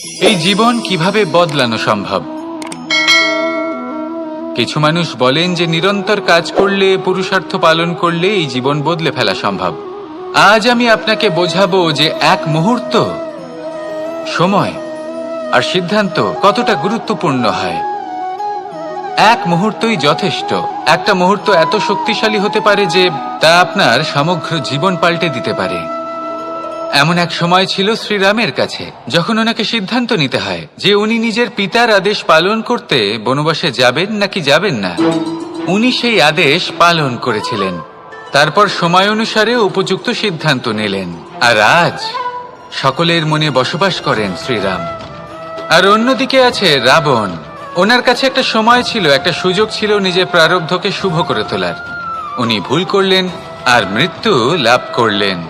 এই জীবন কিভাবে বদলানো সম্ভব? কিছু মানুষ বলেন যে নিরন্তর কাজ করলে, পুরুষার্থ পালন করলে এই জীবন বদলে ফেলা সম্ভব। আজ আমি আপনাকে বোঝাবো যে এক মুহূর্ত, সময় আর সিদ্ধান্ত কতটা গুরুত্বপূর্ণ হয়। এক মুহূর্তই যথেষ্ট। একটা মুহূর্ত এত শক্তিশালী হতে পারে যে তা আপনার সমগ্র জীবন পাল্টে দিতে পারে। এমন এক সময় ছিল শ্রীরামের কাছে, যখন ওনাকে সিদ্ধান্ত নিতে হয় যে উনি নিজের পিতার আদেশ পালন করতে বনবাসে যাবেন নাকি যাবেন না। উনি সেই আদেশ পালন করেছিলেন, তারপর সময় অনুসারে উপযুক্ত সিদ্ধান্ত নিলেন। আর আজ সকলের মনে বসবাস করেন শ্রীরাম। আর অন্যদিকে আছে রাবণ। ওনার কাছে একটা সময় ছিল, একটা সুযোগ ছিল নিজের প্রারব্ধকে শুভ করে তোলার। উনি ভুল করলেন আর মৃত্যু লাভ করলেন।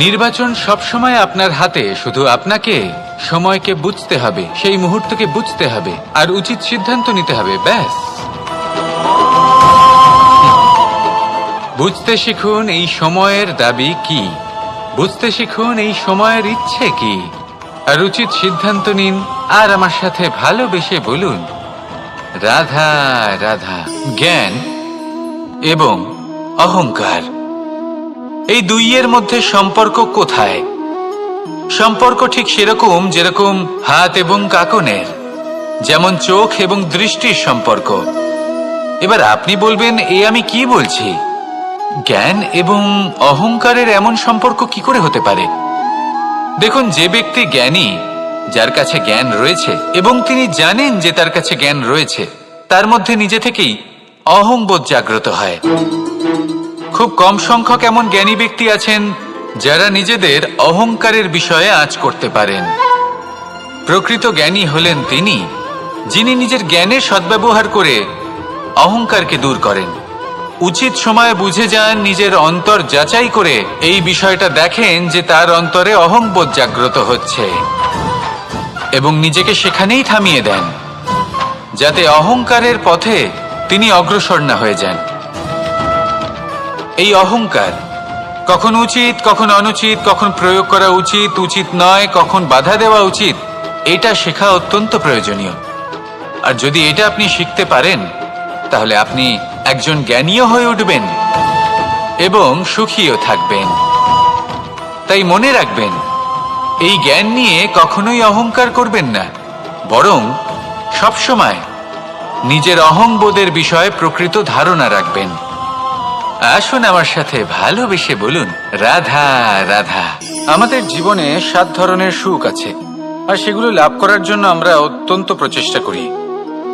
নির্বাচন সবসময় আপনার হাতে, শুধু আপনাকে সময়কে বুঝতে হবে, সেই মুহূর্তকে বুঝতে হবে আর উচিত সিদ্ধান্ত নিতে হবে, ব্যাস। বুঝতে শিখুন এই সময়ের দাবি কি, বুঝতে শিখুন এই সময়ের ইচ্ছে কি, আর উচিত সিদ্ধান্ত নিন। আর আমার সাথে ভালোবেসে বলুন, রাধা রাধা। জ্ঞান এবং অহংকার, এই দুইয়ের মধ্যে সম্পর্ক কোথায়? সম্পর্ক ঠিক সেরকম যেরকম হাত এবং কাকনের, যেমন চোখ এবং দৃষ্টির সম্পর্ক। এবার আপনি বলবেন, এ আমি কি বলছি? জ্ঞান এবং অহংকারের এমন সম্পর্ক কি করে হতে পারে? দেখুন, যে ব্যক্তি জ্ঞানী, যার কাছে জ্ঞান রয়েছে এবং তিনি জানেন যে তার কাছে জ্ঞান রয়েছে, তার মধ্যে নিজে থেকেই অহংবোধ জাগ্রত হয়। খুব কম সংখ্যক এমন জ্ঞানী ব্যক্তি আছেন যারা নিজেদের অহংকারের বিষয়ে আঁচ করতে পারেন। প্রকৃত জ্ঞানী হলেন তিনি, যিনি নিজের জ্ঞানের সদ্ব্যবহার করে অহংকারকে দূর করেন। উচিত সময়ে বুঝে যান, নিজের অন্তর যাচাই করে এই বিষয়টা দেখেন যে তার অন্তরে অহংবোধ জাগ্রত হচ্ছে এবং নিজেকে সেখানেই থামিয়ে দেন, যাতে অহংকারের পথে তিনি অগ্রসর না হয়ে যান। এই অহংকার কখন উচিত, কখন অনুচিত, কখন প্রয়োগ করা উচিত, উচিত নয়, কখন বাধা দেওয়া উচিত, এটা শেখা অত্যন্ত প্রয়োজনীয়। আর যদি এটা আপনি শিখতে পারেন, তাহলে আপনি একজন জ্ঞানীও হয়ে উঠবেন এবং সুখীও থাকবেন। তাই মনে রাখবেন, এই জ্ঞান নিয়ে কখনোই অহংকার করবেন না, বরং সবসময় নিজের অহংবোধের বিষয়ে প্রকৃত ধারণা রাখবেন। আসুন আমার সাথে ভালোবেসে বলুন, রাধা রাধা। আমাদের জীবনে 7 ধরনের সুখ আছে, আর সেগুলো লাভ করার জন্য আমরা অত্যন্ত প্রচেষ্টা করি।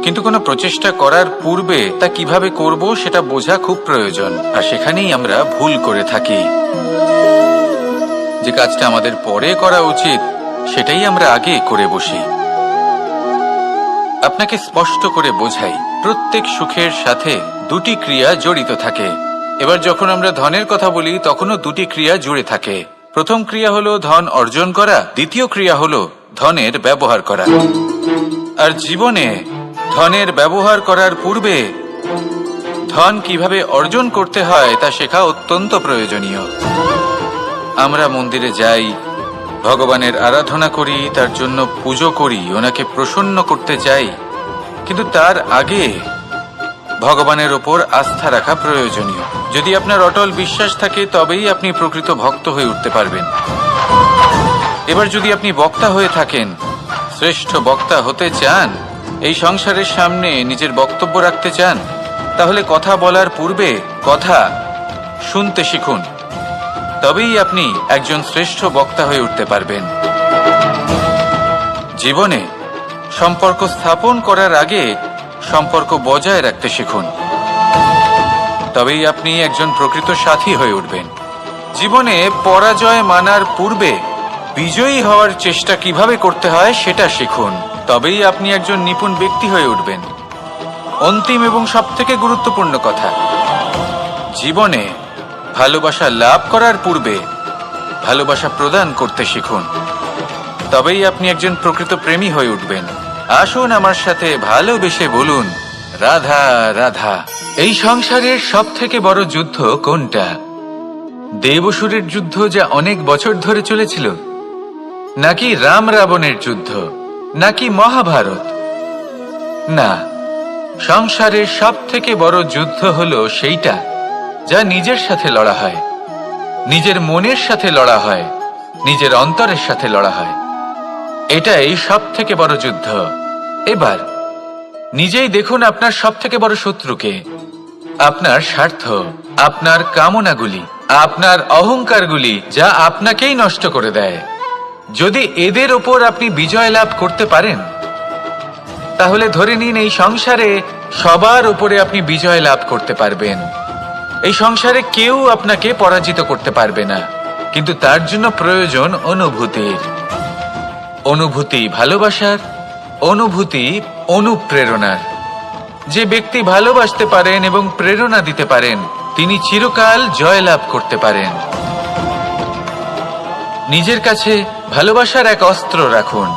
কিন্তু কোনো প্রচেষ্টা করার পূর্বে তা কিভাবে করব সেটা বোঝা খুব প্রয়োজন, আর সেখানেই আমরা ভুল করে থাকি। যে কাজটা আমাদের পরে করা উচিত, সেটাই আমরা আগে করে বসি। আপনাকে স্পষ্ট করে বোঝাই, প্রত্যেক সুখের সাথে 2টি ক্রিয়া জড়িত থাকে। এবার যখন আমরা ধনের কথা বলি, তখনও 2টি ক্রিয়া জুড়ে থাকে। প্রথম ক্রিয়া হলো ধন অর্জন করা, দ্বিতীয় ক্রিয়া হলো ধনের ব্যবহার করা। আর জীবনে ধনের ব্যবহার করার পূর্বে ধন কিভাবে অর্জন করতে হয় তা শেখা অত্যন্ত প্রয়োজনীয়। আমরা মন্দিরে যাই, ভগবানের আরাধনা করি, তার জন্য পুজো করি, ওনাকে প্রসন্ন করতে চাই, কিন্তু তার আগে ভগবানের ওপর আস্থা রাখা প্রয়োজনীয়। যদি আপনার অটল বিশ্বাস থাকে, তবেই আপনি প্রকৃত ভক্ত হয়ে উঠতে পারবেন। এবার যদি আপনি বক্তা হয়ে থাকেন, শ্রেষ্ঠ বক্তা হতে চান, এই সংসারের সামনে নিজের বক্তব্য রাখতে চান, তাহলে কথা বলার পূর্বে কথা শুনতে শিখুন, তবেই আপনি একজন শ্রেষ্ঠ বক্তা হয়ে উঠতে পারবেন। জীবনে সম্পর্ক স্থাপন করার আগে সম্পর্ক বজায় রাখতে শিখুন, তবেই আপনি একজন প্রকৃত সাথী হয়ে উঠবেন। জীবনে পরাজয় মানার পূর্বে বিজয়ী হওয়ার চেষ্টা কিভাবে করতে হয় সেটা শিখুন, তবেই আপনি একজন নিপুণ ব্যক্তি হয়ে উঠবেন। অন্তিম এবং সবথেকে গুরুত্বপূর্ণ কথা, জীবনে ভালোবাসা লাভ করার পূর্বে ভালোবাসা প্রদান করতে শিখুন, তবেই আপনি একজন প্রকৃত প্রেমী হয়ে উঠবেন। আসুন আমার সাথে ভালোবেসে বলুন, রাধা রাধা। এই সংসারের সবথেকে বড় যুদ্ধ কোনটা? দেব অসুরের যুদ্ধ, যা অনেক বছর ধরে চলেছিল, নাকি রাম রাবণের যুদ্ধ, নাকি মহাভারত? না, সংসারের সব থেকে বড় যুদ্ধ হলো সেইটা যা নিজের সাথে লড়া হয়, নিজের মনের সাথে লড়া হয়, নিজের অন্তরের সাথে লড়া হয়। এটাই সব থেকে বড় যুদ্ধ। এবার নিজেই দেখুন আপনার সব থেকে বড় শত্রুকে। আপনার স্বার্থ, আপনার কামনাগুলি, আপনার অহংকারগুলি, যা আপনাকেই নষ্ট করে দেয়। যদি এদের ওপর আপনি বিজয় লাভ করতে পারেন, তাহলে ধরে নিন এই সংসারে সবার উপরে আপনি বিজয় লাভ করতে পারবেন। এই সংসারে কেউ আপনাকে পরাজিত করতে পারবে না। কিন্তু তার জন্য প্রয়োজন অনুভূতির। অনুভূতি ভালোবাসার, অনুভূতি অনুপ্রেরণার। যে ব্যক্তি ভালোবাসতে পারেন এবং প্রেরণা দিতে পারেন, তিনি চিরকাল জয় লাভ করতে পারেন। নিজের কাছে ভালোবাসার এক অস্ত্র রাখুন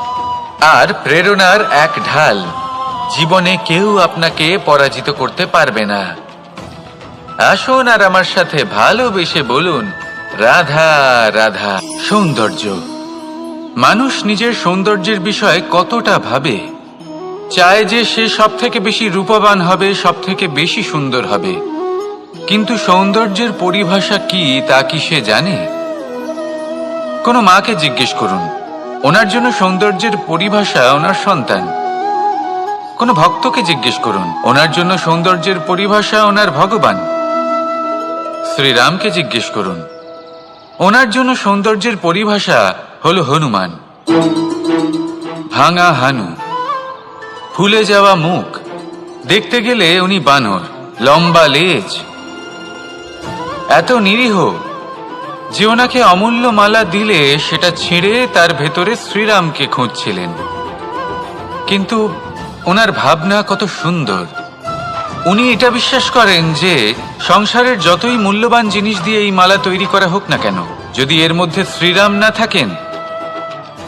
আর প্রেরণার এক ঢাল। জীবনে কেউ আপনাকে পরাজিত করতে পারবে না। আসুন আর আমার সাথে ভালোবেসে বলুন, রাধা রাধা। সৌন্দর্য। মানুষ নিজের সৌন্দর্যের বিষয়ে কতটা ভাবে, চায় যে সে সব থেকে বেশি রূপবান হবে, সব থেকে বেশি সুন্দর হবে। কিন্তু সৌন্দর্যের পরিভাষা কি তা কি সে জানে? কোনো মাকে জিজ্ঞেস করুন, ওনার জন্য সৌন্দর্যের পরিভাষা ওনার সন্তান। কোনো ভক্তকে জিজ্ঞেস করুন, ওনার জন্য সৌন্দর্যের পরিভাষা ওনার ভগবান। শ্রীরামকে জিজ্ঞেস করুন, ওনার জন্য সৌন্দর্যের পরিভাষা হলো হনুমান। ভাঙা হানু, ফুলে যাওয়া মুখ, দেখতে গেলে উনি বানর, লম্বা লেজ, এত নিরীহ যে ওনাকে অমূল্য মালা দিলে সেটা ছিঁড়ে তার ভেতরে শ্রীরামকে খুঁজছিলেন। কিন্তু ওনার ভাবনা কত সুন্দর। উনি এটা বিশ্বাস করেন যে সংসারের যতই মূল্যবান জিনিস দিয়ে এই মালা তৈরি করা হোক না কেন, যদি এর মধ্যে শ্রীরাম না থাকেন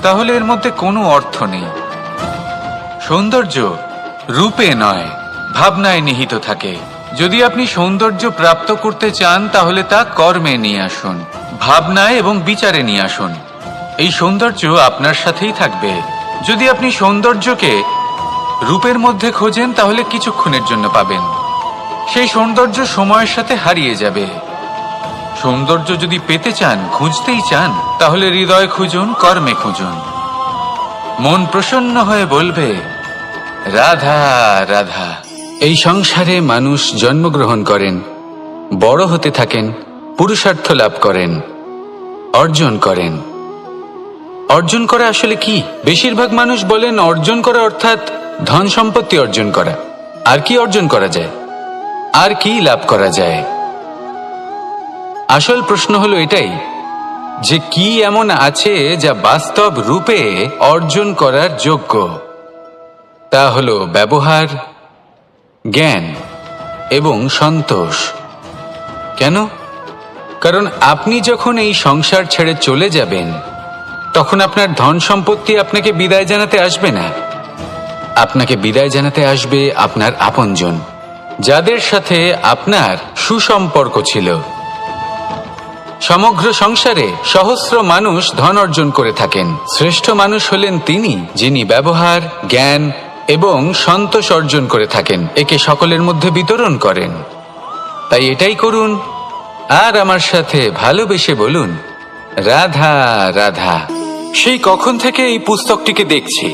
তাহলে এর মধ্যে কোনো অর্থ নেই। সৌন্দর্য রূপে নয়, ভাবনায় নিহিত থাকে। যদি আপনি সৌন্দর্য প্রাপ্ত করতে চান তাহলে তা কর্মে নিয়ে আসুন, ভাবনায় এবং বিচারে নিয়ে আসুন। এই সৌন্দর্য আপনার সাথেই থাকবে। যদি আপনি সৌন্দর্যকে রূপের মধ্যে খোঁজেন তাহলে কিছুক্ষণের জন্য পাবেন, সেই সৌন্দর্য সময়ের সাথে হারিয়ে যাবে। সৌন্দর্য যদি পেতে চান, খুঁজতেই চান, তাহলে হৃদয় খুঁজুন, কর্মে খুঁজুন। মন প্রসন্ন হয়ে বলবে, রাধা রাধা। এই সংসারে মানুষ জন্মগ্রহণ করেন, বড় হতে থাকেন, পুরুষার্থ লাভ করেন, অর্জন করেন। অর্জন করা আসলে কি? বেশিরভাগ মানুষ বলেন অর্জন করা অর্থাৎ ধন সম্পত্তি অর্জন করা। আর কি অর্জন করা যায়? আর কি লাভ করা যায়? আসল প্রশ্ন হলো এটাই যে কি এমন আছে যা বাস্তব রূপে অর্জন করার যোগ্য। তা হলো ব্যবহার, জ্ঞান এবং সন্তোষ। কেন? কারণ আপনি যখন এই সংসার ছেড়ে চলে যাবেন তখন আপনার ধন সম্পত্তি আপনাকে বিদায় জানাতে আসবে না। আপনাকে বিদায় জানাতে আসবে আপনার আপনজন, যাদের সাথে আপনার সুসম্পর্ক ছিল। সমগ্র সংসারে সহস্র মানুষ ধন অর্জন করে থাকেন। শ্রেষ্ঠ মানুষ হলেন তিনি যিনি ব্যবহার, জ্ঞান এবং সন্তোষ অর্জন করে থাকেন, একে সকলের মধ্যে বিতরণ করেন। তাই এটাই করুন আর আমার সাথে ভালোবেসে বলুন, রাধা রাধা। সেই কখন থেকে এই পুস্তকটিকে দেখছি,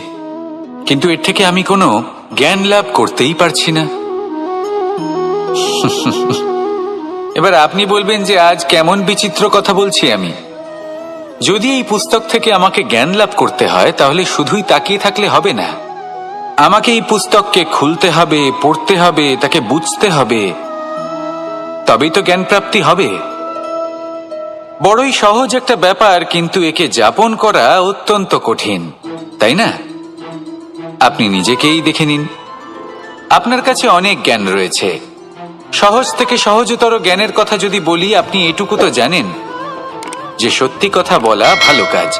কিন্তু এর থেকে আমি কোনো জ্ঞান লাভ করতেই পারছি না। এবার আপনি বলবেন যে আজ কেমন বিচিত্র কথা বলছি আমি। যদি এই পুস্তক থেকে আমাকে জ্ঞান লাভ করতে হয় তাহলে শুধুই তাকিয়ে থাকলে হবে না। আমাকে এই পুস্তককে খুলতে হবে, পড়তে হবে, তাকে বুঝতে হবে, তবেই তো জ্ঞান প্রাপ্তি হবে। বড়ই সহজ একটা ব্যাপার, কিন্তু একে যাপন করা অত্যন্ত কঠিন, তাই না? আপনি নিজেকেই দেখে নিন। আপনার কাছে অনেক জ্ঞান রয়েছে। সহজ থেকে সহজতর জ্ঞানের কথা যদি বলি, আপনি এটুকু তো জানেন যে সত্যি কথা বলা ভালো কাজ,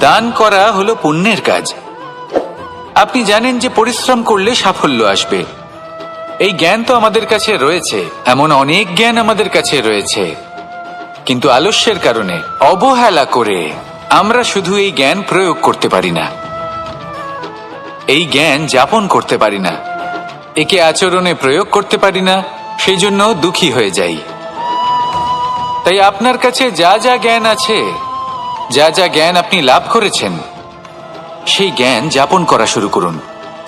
দান করা হলো পুণ্যের কাজ। আপনি জানেন যে পরিশ্রম করলে সাফল্য আসবে। এই জ্ঞান তো আমাদের কাছে রয়েছে, এমন অনেক জ্ঞান আমাদের কাছে রয়েছে, কিন্তু আলস্যের কারণে, অবহেলা করে আমরা শুধু এই জ্ঞান প্রয়োগ করতে পারি না, এই জ্ঞান যাপন করতে পারি না, একে আচরণে প্রয়োগ করতে পারি না, সেই জন্য দুঃখী হয়ে যাই। তাই আপনার কাছে যা যা জ্ঞান আছে, যা যা জ্ঞান আপনি লাভ করেছেন, সেই জ্ঞান যাপন করা শুরু করুন,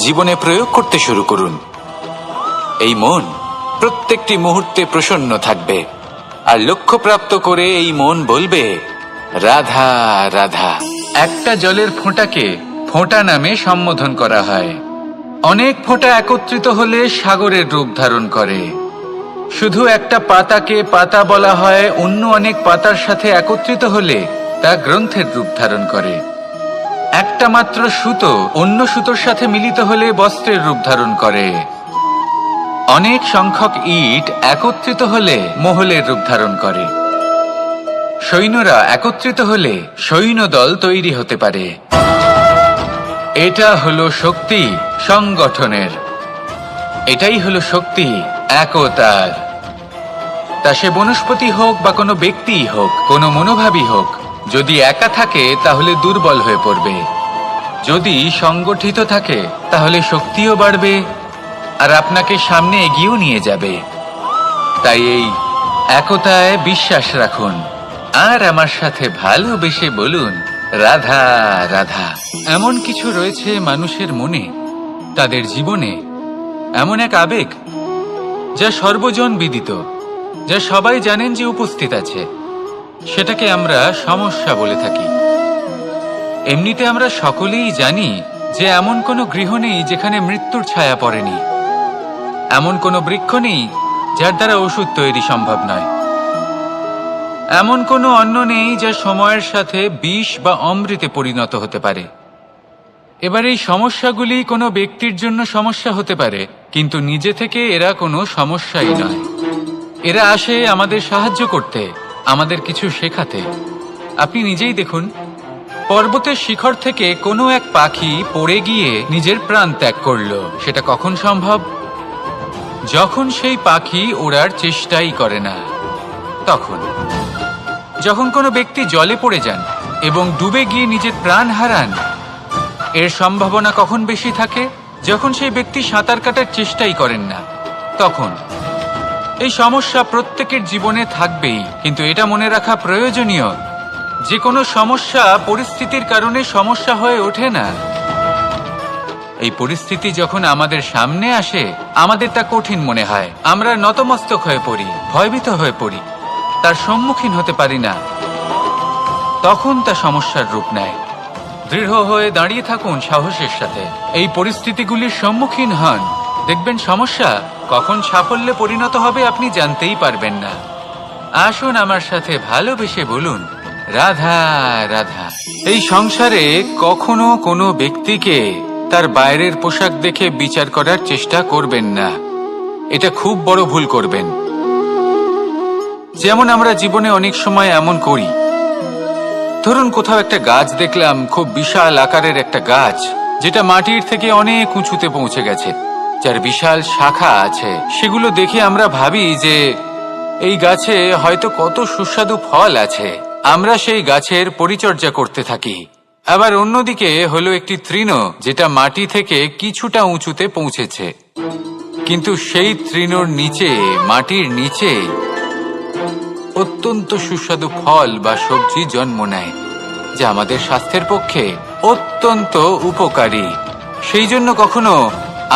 জীবনে প্রয়োগ করতে শুরু করুন। এই মন প্রত্যেকটি মুহূর্তে প্রসন্ন থাকবে, আর লক্ষ্যপ্রাপ্ত করে এই মন বলবে রাধা রাধা। একটা জলের ফোঁটাকে ফোঁটা নামে সম্বোধন করা হয়। অনেক ফোঁটা একত্রিত হলে সাগরের রূপ ধারণ করে। শুধু একটা পাতাকে পাতা বলা হয়, অন্য অনেক পাতার সাথে একত্রিত হলে তা গ্রন্থের রূপ ধারণ করে। একটা মাত্র সুতো অন্য সুতোর সাথে মিলিত হলে বস্ত্রের রূপ ধারণ করে। অনেক সংখ্যক ইট একত্রিত হলে মহলের রূপ ধারণ করে। সৈন্যরা একত্রিত হলে সৈন্যদল তৈরি হতে পারে। এটা হলো শক্তি সংগঠনের, এটাই হলো শক্তি একতার। তা সে বনস্পতি হোক বা কোনো ব্যক্তিই হোক, কোনো মনোভাবই হোক, যদি একা থাকে তাহলে দুর্বল হয়ে পড়বে। যদি সংগঠিত থাকে তাহলে শক্তিও বাড়বে আর আপনাকে সামনে এগিয়েও নিয়ে যাবে। তাই এই একতায় বিশ্বাস রাখুন আর আমার সাথে ভালোবেসে বলুন রাধা রাধা। এমন কিছু রয়েছে মানুষের মনে, তাদের জীবনে এমন এক আবেগ যা সর্বজন বিদিত, যা সবাই জানেন যে উপস্থিত আছে। সেটাকে আমরা সমস্যা বলে থাকি। এমনিতে আমরা সকলেই জানি যে এমন কোনো গৃহ নেই যেখানে মৃত্যুর ছায়া পড়েনি, এমন কোনো বৃক্ষ নেই যার দ্বারা ওষুধ তৈরি সম্ভব নয়, এমন কোনো অন্ন নেই যা সময়ের সাথে বিষ বা অমৃতে পরিণত হতে পারে। এবার এই সমস্যাগুলি কোনো ব্যক্তির জন্য সমস্যা হতে পারে, কিন্তু নিজে থেকে এরা কোনো সমস্যাই নয়। এরা আসে আমাদের সাহায্য করতে, আমাদের কিছু শেখাতে। আপনি নিজেই দেখুন, পর্বতের শিখর থেকে কোনো এক পাখি পড়ে গিয়ে নিজের প্রাণ ত্যাগ করলো। সেটা কখন সম্ভব? যখন সেই পাখি ওড়ার চেষ্টাই করে না। তখন যখন কোনো ব্যক্তি জলে পড়ে যান এবং ডুবে গিয়ে নিজের প্রাণ হারান, এর সম্ভাবনা কখন বেশি থাকে? যখন সেই ব্যক্তি সাঁতার কাটার চেষ্টাই করেন না। তখন এই সমস্যা প্রত্যেকের জীবনে থাকবেই, কিন্তু এটা মনে রাখা প্রয়োজনীয় যে কোনো সমস্যা পরিস্থিতির কারণে সমস্যা হয়ে ওঠে না। এই পরিস্থিতি যখন আমাদের সামনে আসে, আমাদের তা কঠিন মনে হয়, আমরা নতমস্তক হয়ে পড়ি, ভয়ভীত হয়ে পড়ি, তার সম্মুখীন হতে পারি না। তখন তা সমস্যার রূপ নেয়। দৃঢ় হয়ে দাঁড়িয়ে থাকুন সাহসের সাথে, এই পরিস্থিতিগুলির সম্মুখীন হন। দেখবেন সমস্যা কখন সাফল্যে পরিণত হবে আপনি জানতেই পারবেন না। আসুন আমার সাথে ভালোবেসে বলুন রাধা রাধা। এই সংসারে কখনো কোনো ব্যক্তিকে তার বাইরের পোশাক দেখে বিচার করার চেষ্টা করবেন না, এটা খুব বড় ভুল করবেন। যেমন আমরা জীবনে অনেক সময় এমন করি, ধরুন কোথাও একটা গাছ দেখলাম, খুব বিশাল আকারের একটা গাছ, যেটা মাটির থেকে অনেক উঁচুতে পৌঁছে গেছে, যার বিশাল শাখা আছে। সেগুলো দেখে আমরা ভাবি যে এই গাছে হয়তো কত সুস্বাদু ফল আছে। আমরা সেই গাছের পরিচর্যা করতে থাকি। আবার অন্যদিকে হলো একটি তৃণ, যেটা মাটি থেকে কিছুটা উঁচুতে পৌঁছেছে, কিন্তু সেই তৃণর নিচে, মাটির নিচে অত্যন্ত সুস্বাদু ফল বা সবজি জন্ম নেয়, যা আমাদের স্বাস্থ্যের পক্ষে অত্যন্ত উপকারী। সেই জন্য কখনো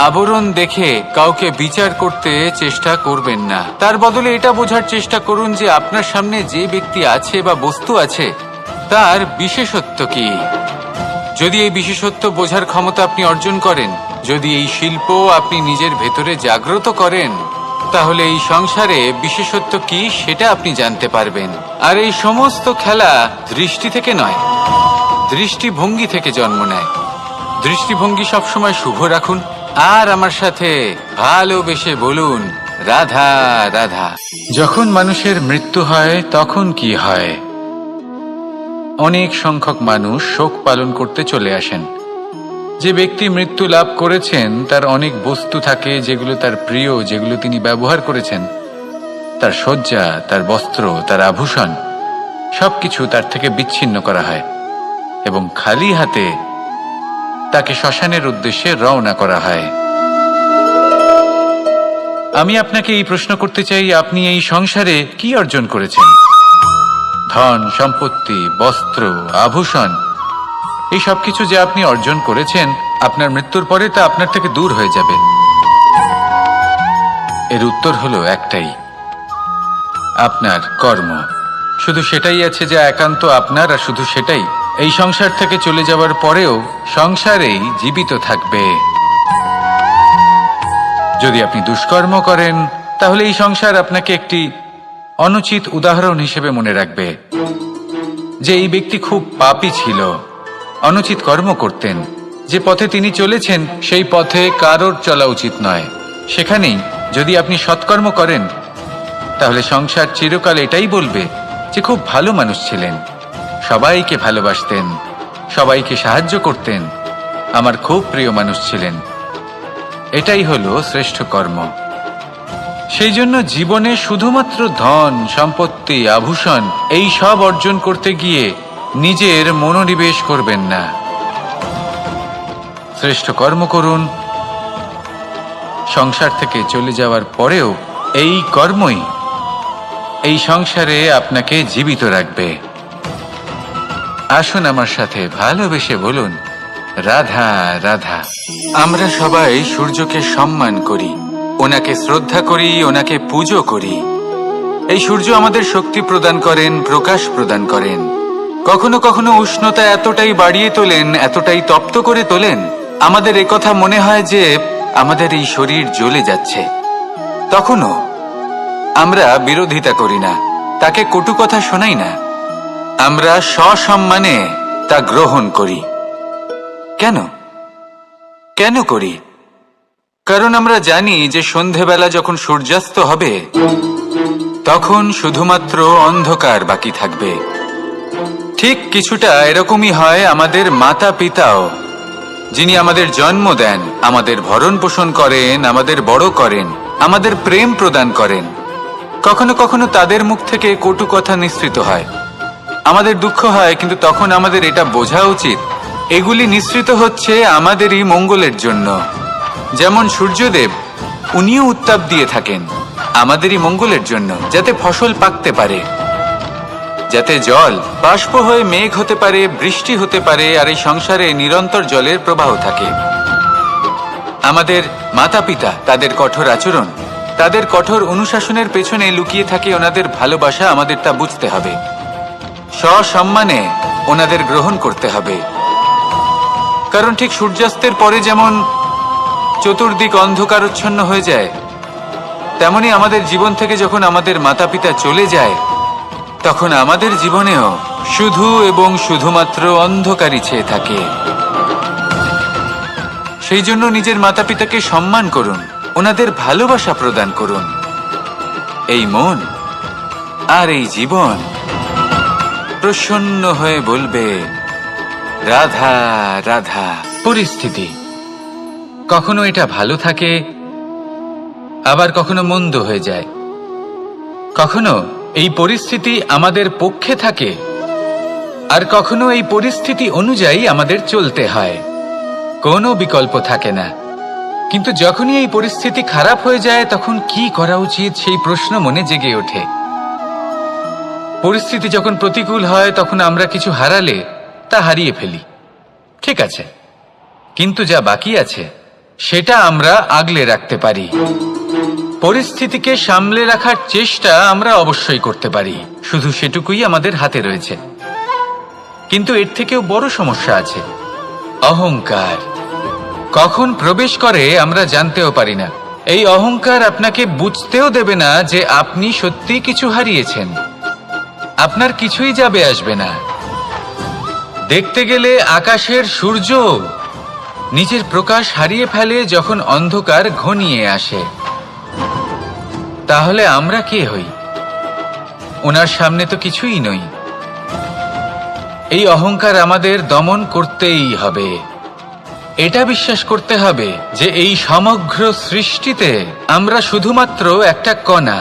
আবরণ দেখে কাউকে বিচার করতে চেষ্টা করবেন না। তার বদলে এটা বোঝার চেষ্টা করুন যে আপনার সামনে যে ব্যক্তি আছে বা বস্তু আছে তার বিশেষত্ব কি। যদি এই বিশেষত্ব বোঝার ক্ষমতা আপনি অর্জন করেন, যদি এই শিল্প আপনি নিজের ভেতরে জাগ্রত করেন, তাহলে এই সংসারে বিশেষত্ব কি সেটা আপনি জানতে পারবেন। আর এই সমস্ত খেলা দৃষ্টি থেকে নয়, দৃষ্টিভঙ্গি থেকে জন্ম নেয়। দৃষ্টিভঙ্গি সবসময় শুভ রাখুন আর আমার সাথে ভালোবেসে বলুন রাধা রাধা। যখন মানুষের মৃত্যু হয় তখন কি হয়? অনেক সংখ্যক মানুষ শোক পালন করতে চলে আসেন। যে ব্যক্তি মৃত্যু লাভ করেছেন তার অনেক বস্তু থাকে যেগুলো তার প্রিয়, যেগুলো তিনি ব্যবহার করেছেন। তার শয্যা, তার বস্ত্র, তার আভূষণ সবকিছু তার থেকে বিচ্ছিন্ন করা হয়। এবং খালি হাতে তাকে শ্মশানের উদ্দেশ্যে রওনা করা হয়। আমি আপনাকে এই প্রশ্ন করতে চাই, আপনি এই সংসারে কি অর্জন করেছেন? ধন সম্পত্তি, বস্ত্র, আভূষণ, এই সবকিছু যে আপনি অর্জন করেছেন, আপনার মৃত্যুর পরে তা আপনার থেকে দূর হয়ে যাবে। এর উত্তর হলো একটাই, আপনার কর্ম। শুধু সেটাই আছে যা একান্ত আপনার, আর শুধু সেটাই এই সংসার থেকে চলে যাওয়ার পরেও সংসারেই জীবিত থাকবে। যদি আপনি দুষ্কর্ম করেন, তাহলে এই সংসার আপনাকে একটি অনুচিত উদাহরণ হিসেবে মনে রাখবে যে এই ব্যক্তি খুব পাপী ছিল, অনুচিত কর্ম করতেন। যে পথে তিনি চলেছেন সেই পথে কারোর চলা উচিত নয়। সেখানেই যদি আপনি সৎকর্ম করেন, তাহলে সংসার চিরকাল এটাই বলবে যে খুব ভালো মানুষ ছিলেন, সবাইকে ভালোবাসতেন, সবাইকে সাহায্য করতেন, আমার খুব প্রিয় মানুষ ছিলেন। এটাই হলো শ্রেষ্ঠ কর্ম। সেই জন্য জীবনে শুধুমাত্র ধন সম্পত্তি, আভূষণ এই সব অর্জন করতে গিয়ে নিজের মনোনিবেশ করবেন না। শ্রেষ্ঠ কর্ম করুন। সংসার থেকে চলে যাওয়ার পরেও এই কর্মই এই সংসারে আপনাকে জীবিত রাখবে। আসুন আমার সাথে ভালোবেসে বলুন, রাধা রাধা। আমরা সবাই সূর্যকে সম্মান করি, ওনাকে শ্রদ্ধা করি, ওনাকে পুজো করি। এই সূর্য আমাদের শক্তি প্রদান করেন, প্রকাশ প্রদান করেন। কখনো কখনো উষ্ণতা এতটাই বাড়িয়ে তোলেন, এতটাই তপ্ত করে তোলেন, আমাদের একথা মনে হয় যে আমাদের এই শরীর জ্বলে যাচ্ছে। তখনও আমরা বিরোধিতা করি না, তাকে কটু কথা শোনাই না, আমরা সসম্মানে তা গ্রহণ করি। কেন কেন করি? কারণ আমরা জানি যে সন্ধেবেলা যখন সূর্যাস্ত হবে, তখন শুধুমাত্র অন্ধকার বাকি থাকবে। ঠিক কিছুটা এরকমই হয় আমাদের মাতা পিতাও, যিনি আমাদের জন্ম দেন, আমাদের ভরণ পোষণ করেন, আমাদের বড় করেন, আমাদের প্রেম প্রদান করেন। কখনো কখনো তাদের মুখ থেকে কটু কথা নিঃসৃত হয়, আমাদের দুঃখ হয়, কিন্তু তখন আমাদের এটা বোঝা উচিত এগুলি নিঃসৃত হচ্ছে আমাদেরই মঙ্গলের জন্য। যেমন সূর্যদেব, উনিও উত্তাপ দিয়ে থাকেন আমাদেরই মঙ্গলের জন্য, যাতে ফসল পাকতে পারে, যাতে জল বাষ্প হয়ে মেঘ হতে পারে, বৃষ্টি হতে পারে, আর এই সংসারে নিরন্তর জলের প্রবাহ থাকে। আমাদের মাতা পিতা, তাদের কঠোর আচরণ, তাদের কঠোর অনুশাসনের পেছনে লুকিয়ে থাকে ওনাদের ভালোবাসা। আমাদের তা বুঝতে হবে, সসম্মানে ওনাদের গ্রহণ করতে হবে। কারণ ঠিক সূর্যাস্তের পরে যেমন চতুর্দিক অন্ধকারচ্ছন্ন হয়ে যায়, তেমনি আমাদের জীবন থেকে যখন আমাদের মাতা পিতা চলে যায়, তখন আমাদের জীবনেও শুধু এবং শুধুমাত্র অন্ধকারই ছেয়ে থাকে। সেই জন্য নিজের মাতা পিতাকে সম্মান করুন, ওনাদের ভালোবাসা প্রদান করুন। এই মন আর এই জীবন প্রসন্ন হয়ে বলবে, রাধা রাধা। পরিস্থিতি কখনো এটা ভালো থাকে, আবার কখনো মন্দ হয়ে যায়। কখনো এই পরিস্থিতি আমাদের পক্ষে থাকে, আর কখনো এই পরিস্থিতি অনুযায়ী আমাদের চলতে হয়। কোনো বিকল্প থাকে না। কিন্তু যখনই এই পরিস্থিতি খারাপ হয়ে যায়, তখন কি করা উচিত সেই প্রশ্ন মনে জেগে ওঠে। পরিস্থিতি যখন প্রতিকূল হয়, তখন আমরা কিছু হারালে তা হারিয়ে ফেলি, ঠিক আছে, কিন্তু যা বাকি আছে সেটা আমরা আগলে রাখতে পারি। পরিস্থিতিকে সামলে রাখার চেষ্টা আমরা অবশ্যই করতে পারি, শুধু সেটুকুই আমাদের হাতে রয়েছে। কিন্তু এর থেকেও বড় সমস্যা আছে, অহংকার। কখন প্রবেশ করে আমরা জানতেও পারি না। এই অহংকার আপনাকে বুঝতেও দেবে না যে আপনি সত্যি কিছু হারিয়েছেন। আপনার কিছুই যাবে আসবে না। দেখতে গেলে আকাশের সূর্য নিজের প্রকাশ হারিয়ে ফেলে যখন অন্ধকার ঘনিয়ে আসে। তাহলে আমরা কে হই? ওনার সামনে তো কিছুই নই। এই অহংকার আমাদের দমন করতেই হবে। এটা বিশ্বাস করতে হবে যে এই সমগ্র সৃষ্টিতে আমরা শুধুমাত্র একটা কণা,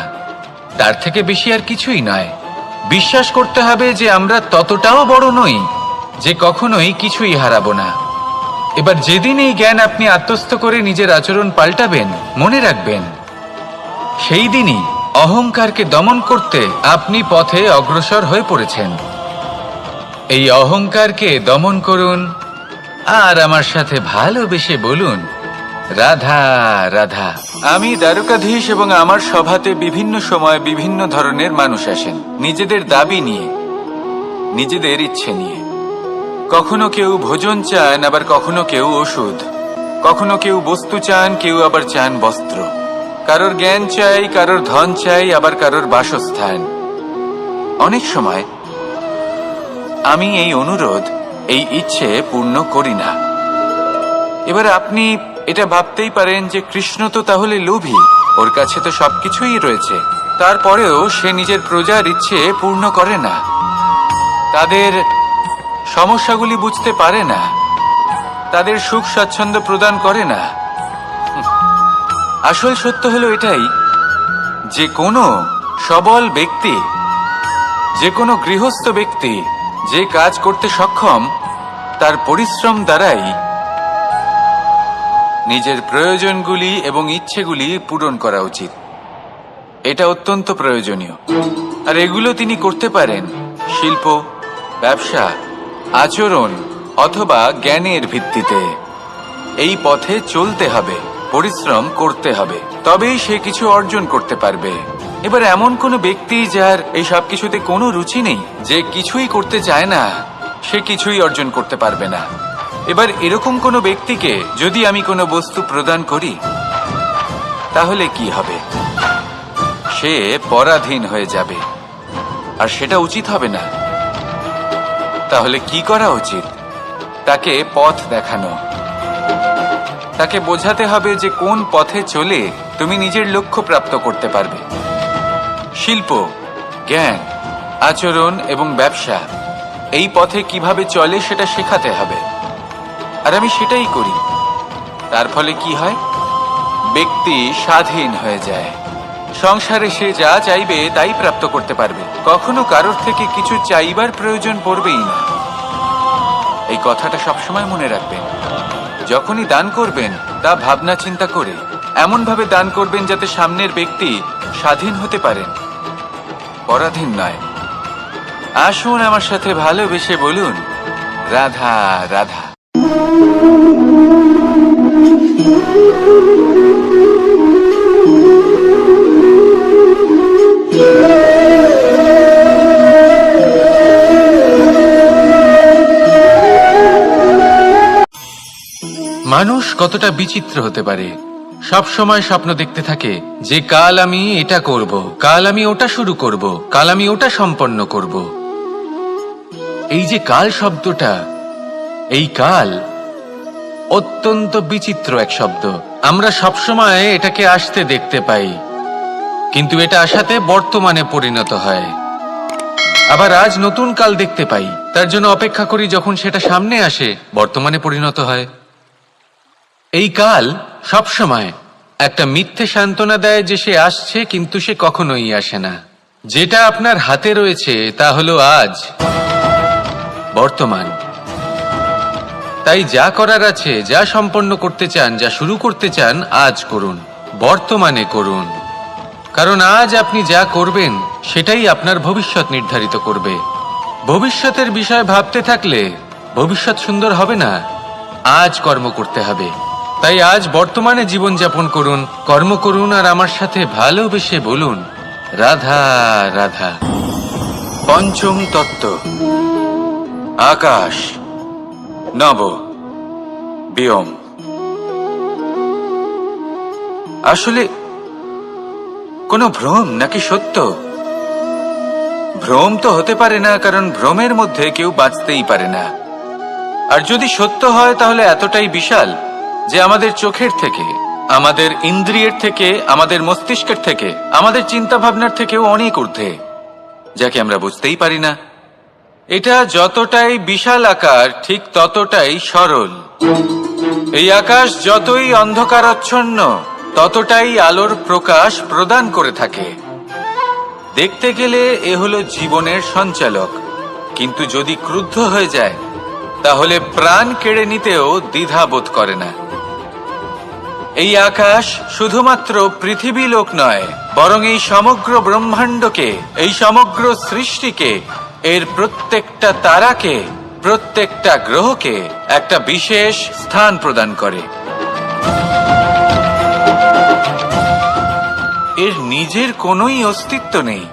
তার থেকে বেশি আর কিছুই নয়। বিশ্বাস করতে হবে যে আমরা ততটাও বড় নই যে কখনোই কিছুই হারাবো না। এবার যেদিন এই জ্ঞান আপনি আত্মস্থ করে নিজের আচরণ পাল্টাবেন, মনে রাখবেন সেই দিনই অহংকারকে দমন করতে আপনি পথে অগ্রসর হয়ে পড়েছেন। এই অহংকারকে দমন করুন আর আমার সাথে ভালোবেসে বলুন, রাধা রাধা। আমি দ্বারকাধীশ এবং আমার সভাতে বিভিন্ন সময় বিভিন্ন ধরনের মানুষ আসেন, নিজেদের দাবি নিয়ে, নিজেদের ইচ্ছে নিয়ে। কখনো কেউ ভোজন চান, আবার কখনো কেউ ওষুধ, কখনো কেউ বস্তু চান, কেউ আবার চান বস্ত্র। কারোর জ্ঞান চাই, কারোর ধন চাই, আবার কারোর বাসস্থান। অনেক সময় আমি এই অনুরোধ, এই ইচ্ছে পূর্ণ করি না। এবার আপনি এটা ভাবতেই পারেন যে কৃষ্ণ তো তাহলে লোভী, ওর কাছে তো সবকিছুই রয়েছে, তারপরেও সে নিজের প্রজার ইচ্ছে পূর্ণ করে না, তাদের সমস্যাগুলি বুঝতে পারে না, তাদের সুখ স্বাচ্ছন্দ্য প্রদান করে না। আসল সত্য হলো এটাই যে কোনো সবল ব্যক্তি, যে কোনো গৃহস্থ ব্যক্তি যে কাজ করতে সক্ষম, তার পরিশ্রম দ্বারাই নিজের প্রয়োজনগুলি এবং ইচ্ছেগুলি পূরণ করা উচিত। এটা অত্যন্ত প্রয়োজনীয়। আর এগুলো তিনি করতে পারেন শিল্প, ব্যবসা, আচরণ অথবা জ্ঞানের ভিত্তিতে। এই পথে চলতে হবে, পরিশ্রম করতে হবে, তবেই সে কিছু অর্জন করতে পারবে। এবার এমন কোনো ব্যক্তি যার এই সব কিছুতে কোনো রুচি নেই, যে কিছুই করতে চায় না, সে কিছুই অর্জন করতে পারবে না। এবার এরকম কোনো ব্যক্তিকে যদি আমি কোনো বস্তু প্রদান করি, তাহলে কি হবে? সে পরাধীন হয়ে যাবে, আর সেটা উচিত হবে না। তাহলে কি করা উচিত? তাকে পথ দেখানো, তাকে বোঝাতে হবে যে কোন পথে চলে তুমি নিজের লক্ষ্য প্রাপ্ত করতে পারবে। শিল্প, জ্ঞান, আচরণ এবং ব্যবসা, এই পথে কিভাবে চলে সেটা শেখাতে হবে। আর আমি সেটাই করি। তার ফলে কি হয়? ব্যক্তি স্বাধীন হয়ে যায়। সংসারে সে যা চাইবে তাই প্রাপ্ত করতে পারবে, কখনো কারোর থেকে কিছু চাইবার প্রয়োজন পড়বেই না। এই কথাটা সবসময় মনে রাখবেন। যখনই দান করবেন তা ভাবনা চিন্তা করে এমন ভাবে দান করবেন যাতে সামনের ব্যক্তি স্বাধীন হতে পারেন, পরাধীন নয়। আসুন আমার সাথে ভালোবেসে বলুন, রাধা রাধা। মানুষ কতটা বিচিত্র হতে পারে। সব সময় স্বপ্ন দেখতে থাকে যে কাল আমি এটা করব, কাল আমি ওটা শুরু করব, কাল আমি ওটা সম্পন্ন করব। এই যে কাল শব্দটা, এই কাল অত্যন্ত বিচিত্র এক শব্দ। আমরা সবসময় এটাকে আসতে দেখতে পাই, কিন্তু এটা আসাতে বর্তমানে পরিণত হয়। আবার আজ নতুন কাল দেখতে পাই, তার জন্য অপেক্ষা করি, যখন সেটা সামনে আসে বর্তমানে পরিণত হয়। এই কাল সবসময় একটা মিথ্যে সান্ত্বনা দেয় যে সে আসছে, কিন্তু সে কখনোই আসে না। যেটা আপনার হাতে রয়েছে তা হলো আজ, বর্তমান। তাই যা করার আছে, যা সম্পন্ন করতে চান, যা শুরু করতে চান, আজ করুন, বর্তমানে করুন। কারণ আজ আপনি যা করবেন সেটাই আপনার ভবিষ্যৎ নির্ধারিত করবে। ভবিষ্যতের বিষয় ভাবতে থাকলে ভবিষ্যৎ সুন্দর হবে না। আজ কর্ম করতে হবে। তাই আজ বর্তমানে জীবনযাপন করুন, কর্ম করুন, আর আমার সাথে ভালোবেসে বলুন, রাধা রাধা। পঞ্চম তত্ত্ব, আকাশ, নব, ব্যোম। আসলে কোনো ভ্রম নাকি সত্য? ভ্রম তো হতে পারে না, কারণ ভ্রমের মধ্যে কেউ বাঁচতেই পারে না। আর যদি সত্য হয় তাহলে এতটাই বিশাল যে আমাদের চোখের থেকে, আমাদের ইন্দ্রিয়ের থেকে, আমাদের মস্তিষ্কের থেকে, আমাদের চিন্তা ভাবনার থেকেও অনেক ঊর্ধ্বে, যাকে আমরা বুঝতেই পারি না। এটা যতটাই বিশাল আকার, ঠিক ততটাই সরল। এই আকাশ যতই অন্ধকারাচ্ছন্ন, ততটাই আলোর প্রকাশ প্রদান করে থাকে। দেখতে গেলে এ হলো জীবনের সঞ্চালক, কিন্তু যদি ক্রুদ্ধ হয়ে যায় তাহলে প্রাণ কেড়ে নিতেও দ্বিধা বোধ করে না। এই আকাশ শুধুমাত্র পৃথিবী লোক নয়, বরং এই সমগ্র ব্রহ্মাণ্ডকে, এই সমগ্র সৃষ্টিকে, এর প্রত্যেকটা তারাকে, প্রত্যেকটা গ্রহকে একটা বিশেষ স্থান প্রদান করে। এর নিজের কোনোই অস্তিত্ব নেই,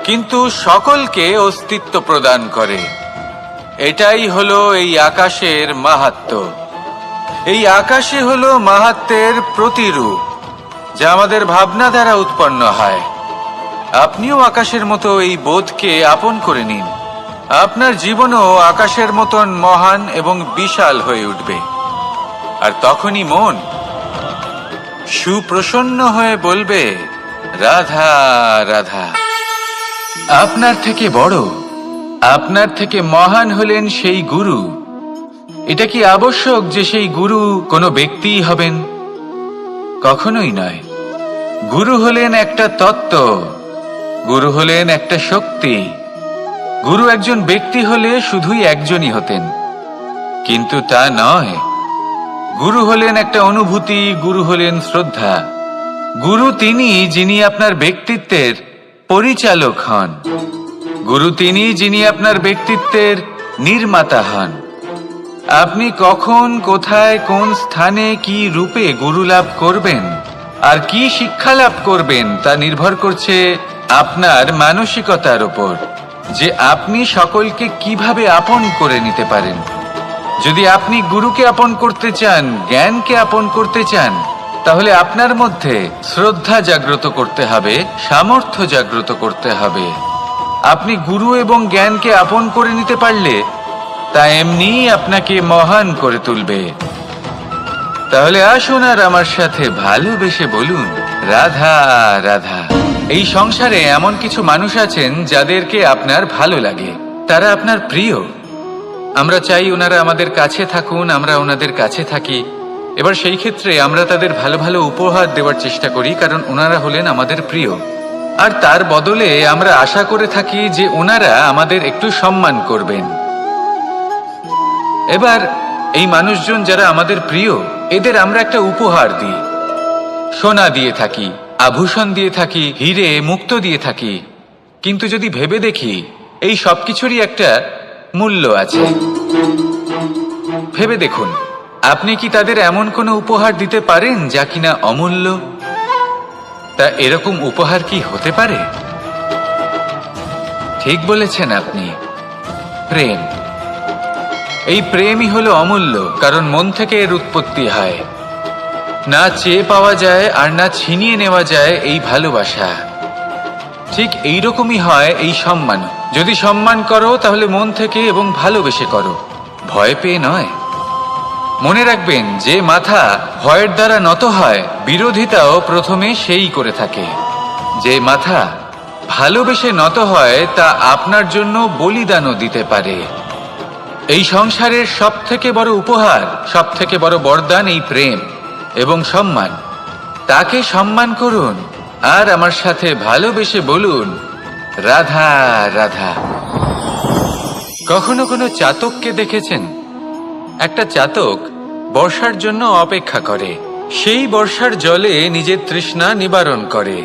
কিন্তু সকলকে অস্তিত্ব প্রদান করে। এটাই হলো এই আকাশের মাহাত্ম্য। এই আকাশে হলো মাহাত্ম্যের প্রতিরূপ, যা আমাদের ভাবনা দ্বারা উৎপন্ন হয়। আপনিও আকাশের মতো এই বোধকে আপন করে নিন। আপনার জীবনও আকাশের মতন মহান এবং বিশাল হয়ে উঠবে। আর তখনই মন সুপ্রসন্ন হয়ে বলবে, রাধা রাধা। আপনার থেকে বড়, আপনার থেকে মহান হলেন সেই গুরু। এটা কি আবশ্যক যে সেই গুরু কোনো ব্যক্তিই হবেন? কখনোই নয়। গুরু হলেন একটা তত্ত্ব, গুরু হলেন একটা শক্তি। গুরু একজন ব্যক্তি হলে শুধুই একজনই হতেন, কিন্তু তা নয়। গুরু হলেন একটা অনুভূতি, গুরু হলেন শ্রদ্ধা। গুরু তিনি যিনি আপনার ব্যক্তিত্বের পরিচালক হন। গুরু তিনি যিনি আপনার ব্যক্তিত্বের নির্মাতা হন। আপনি কখন, কোথায়, কোন স্থানে, কি রূপে গুরু লাভ করবেন আর কি শিক্ষা লাভ করবেন তা নির্ভর করছে আপনার মানসিকতার উপর, যে আপনি সকলকে কিভাবে আপন করে নিতে পারেন। যদি আপনি গুরুকে আপন করতে চান, জ্ঞানকে আপন করতে চান, তাহলে আপনার মধ্যে শ্রদ্ধা জাগ্রত করতে হবে, সামর্থ্য জাগ্রত করতে হবে। আপনি গুরু এবং জ্ঞানকে আপন করে নিতে পারলে তা এমনিই আপনাকে মহান করে তুলবে। তাহলে আসুন আর আমার সাথে ভালোবেসে বলুন, রাধা রাধা। এই সংসারে এমন কিছু মানুষ আছেন যাদেরকে আপনার ভালো লাগে, তারা আপনার প্রিয়। আমরা চাই ওনারা আমাদের কাছে থাকুন, আমরা ওনাদের কাছে থাকি। এবার সেই ক্ষেত্রে আমরা তাদের ভালো ভালো উপহার দেওয়ার চেষ্টা করি, কারণ ওনারা হলেন আমাদের প্রিয়। আর তার বদলে আমরা আশা করে থাকি যে ওনারা আমাদের একটু সম্মান করবেন। এবার এই মানুষজন যারা আমাদের প্রিয়, এদের আমরা একটা উপহার দিই। সোনা দিয়ে থাকি, আভূষণ দিয়ে থাকি, হিরে মুক্ত দিয়ে থাকি। কিন্তু যদি ভেবে দেখি, এই সবকিছুরই একটা মূল্য আছে। ভেবে দেখুন, আপনি কি তাদের এমন কোনো উপহার দিতে পারেন যা কিনা অমূল্য? তা এরকম উপহার কি হতে পারে? ঠিক বলেছেন আপনি, প্রেম। এই প্রেমই হলো অমূল্য, কারণ মন থেকে এর উৎপত্তি হয়। না চেয়ে পাওয়া যায় আর না ছিনিয়ে নেওয়া যায় এই ভালোবাসা। ঠিক এইরকমই হয় এই সম্মান। যদি সম্মান করো তাহলে মন থেকে এবং ভালোবেসে করো, ভয় পেয়ে নয়। মনে রাখবেন, যে মাথা ভয়ের দ্বারা নত হয়, বিরোধিতাও প্রথমে সেই করে থাকে। যে মাথা ভালোবেসে নত হয়, তা আপনার জন্য বলিদানও দিতে পারে। এই সংসারের সব থেকে বড় উপহার, সব থেকে বড় বরদান এই প্রেম এবং সম্মান। তাকে সম্মান করুন আর আমার সাথে ভালোবেসে বলুন, রাধা রাধা। কখনো কোনো চাতককে দেখেছেন? একটা চাতক বর্ষার জন্য অপেক্ষা করে। সেই বর্ষার জলে নিজের তৃষ্ণা নিবারণ করে,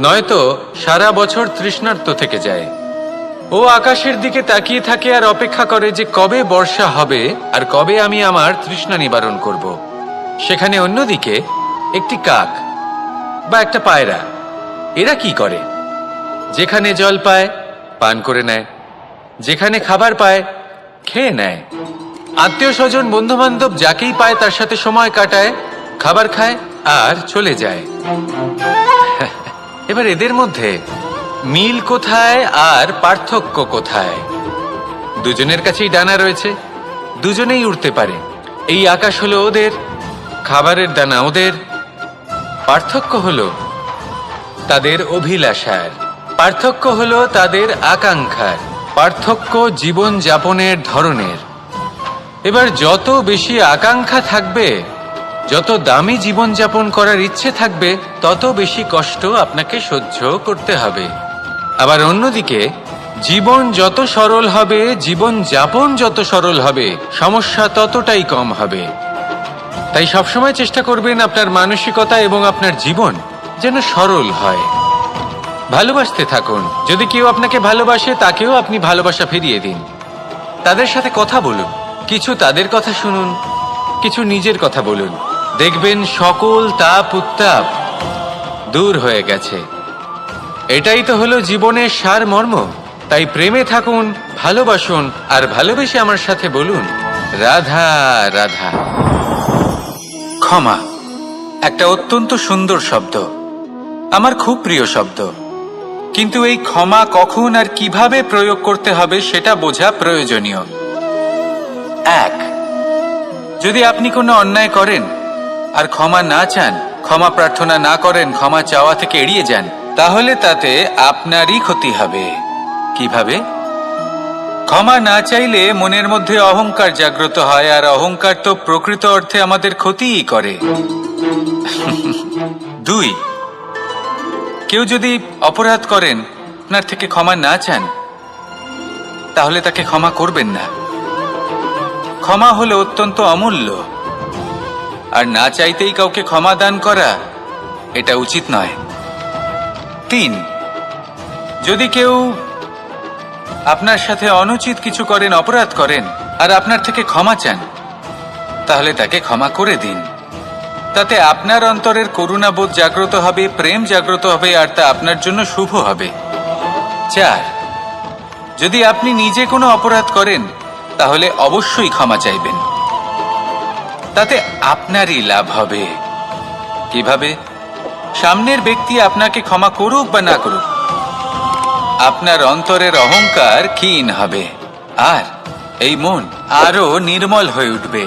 নয়তো সারা বছর তৃষ্ণার্ত থেকে যায়। ও আকাশের দিকে তাকিয়ে থাকে আর অপেক্ষা করে যে কবে বর্ষা হবে আর কবে আমি আমার তৃষ্ণা নিবারণ করব। সেখানে অন্যদিকে একটি কাক বা একটা পায়রা, এরা কি করে? যেখানে জল পায় পান করে নেয়, যেখানে খাবার পায় খেয়ে নেয়, আত্মীয় স্বজন বন্ধু বান্ধব যাকেই পায় তার সাথে সময় কাটায়, খাবার খায় আর চলে যায়। এবার এদের মধ্যে মিল কোথায় আর পার্থক্য কোথায়? দুজনের কাছেই ডানা রয়েছে, দুজনেই উড়তে পারে। এই আকাশ হলো ওদের, খাবারের দানা ওদের। পার্থক্য হলো তাদের অভিলাষার, পার্থক্য হলো তাদের আকাঙ্ক্ষার, পার্থক্য জীবন যাপনের ধরনের। এবার যত বেশি আকাঙ্ক্ষা থাকবে, যত দামি জীবন যাপন করার ইচ্ছে থাকবে, তত বেশি কষ্ট আপনাকে সহ্য করতে হবে। আবার অন্যদিকে জীবন যত সরল হবে, জীবন যাপন যত সরল হবে, সমস্যা ততটাই কম হবে। তাই সবসময় চেষ্টা করবেন আপনার মানসিকতা এবং আপনার জীবন যেন সরল হয়। ভালোবাসতে থাকুন। যদি কেউ আপনাকে ভালোবাসে, তাকেও আপনি ভালোবাসা ফিরিয়ে দিন। তাদের সাথে কথা বলুন, কিছু তাদের কথা শুনুন, কিছু নিজের কথা বলুন। দেখবেন সকল তাপ উত্তাপ দূর হয়ে গেছে। এটাই তো হলো জীবনের সারমর্ম। তাই প্রেমে থাকুন, ভালোবাসুন, আর ভালোবেসে আমার সাথে বলুন, রাধা রাধা। ক্ষমা একটা অত্যন্ত সুন্দর শব্দ, আমার খুব প্রিয় শব্দ। কিন্তু এই ক্ষমা কখন আর কিভাবে প্রয়োগ করতে হবে সেটা বোঝা প্রয়োজনীয়। এক, যদি আপনি কোনো অন্যায় করেন আর ক্ষমা না চান, ক্ষমা প্রার্থনা না করেন, ক্ষমা চাওয়া থেকে এড়িয়ে যান, তাহলে তাতে আপনারই ক্ষতি হবে। কিভাবে? ক্ষমা না চাইলে মনের মধ্যে অহংকার জাগ্রত হয়, আর অহংকার তো প্রকৃত অর্থে আমাদের ক্ষতিই করে। দুই, কেউ যদি অপরাধ করেন, আপনার থেকে ক্ষমা না চান, তাহলে তাকে ক্ষমা করবেন না। ক্ষমা হলো অত্যন্ত অমূল্য, আর না চাইতেই কাউকে ক্ষমা দান করা এটা উচিত নয়। তিন, যদি কেউ আপনার সাথে অনুচিত কিছু করেন, অপরাধ করেন, আর আপনার থেকে ক্ষমা চান, তাহলে তাকে ক্ষমা করে দিন। তাতে আপনার অন্তরের করুণাবোধ জাগ্রত হবে, প্রেম জাগ্রত হবে, আর তা আপনার জন্য শুভ হবে। চার, যদি আপনি নিজে কোনো অপরাধ করেন, তাহলে অবশ্যই ক্ষমা চাইবেন। তাতে আপনারই লাভ হবে। কিভাবে? সামনের ব্যক্তি আপনাকে ক্ষমা করুক বা না করুক, আপনার অন্তরের অহংকার ক্ষীণ হবে, আর এই মন আরো নির্মল হয়ে উঠবে।